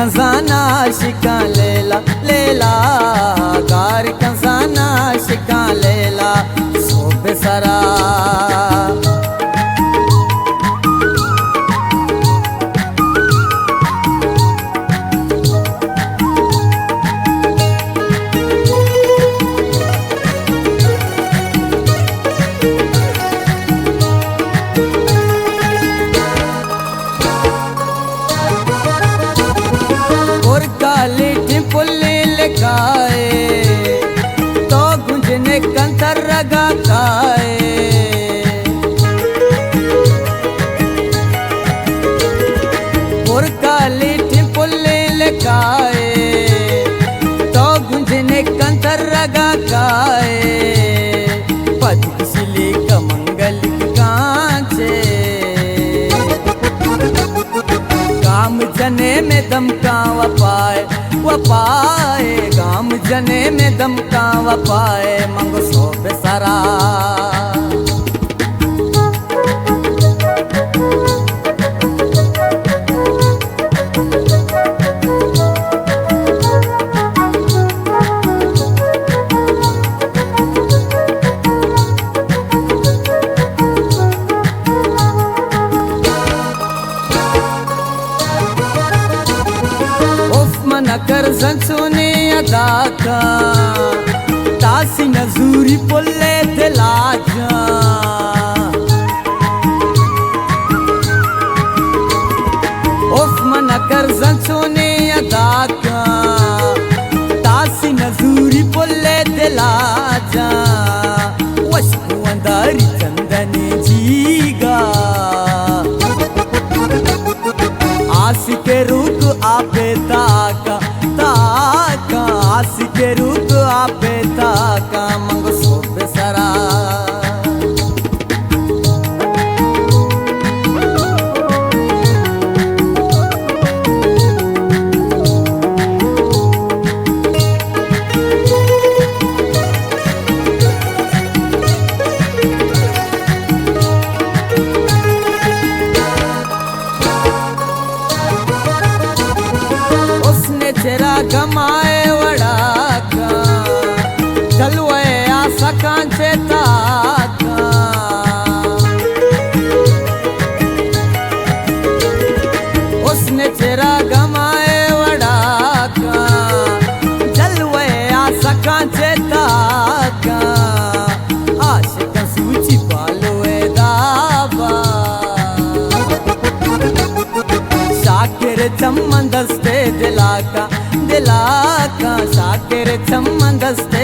खजाना शिका लेला लेला कार खजाना शिका लेला सोबे सरा गाए तो गुंजने कंतर रगा गाए और काली टिपुल्ले लगाए तो गुंजने कंतर रगा गाए पद किसली कमंगल कांचे काम जने में दमका वपाए गाम जने में दमका वपाए मंगो सोबे सरा नकर जंचुने अदाका तासी नजूरी पुल्ले दिलाजा उफ़ नकर जंचुने अदाका तासी नजूरी पुल्ले दिलाजा वशकु अंदारी चंदनी जीगा आसी के रूप आपे ताका ताका आसी के रूप आपे ताका मंगो सोबे सरा तेरा गमाए वड़ाका चलवे आशा कांचे ताका उसने तेरा गमाए वड़ाका चलवे आशा कांचे ताका आशिक सूची पालोए दाबा शाकिर चम्मन दस्ते दिलाका शाकिर चम्मन दस्ते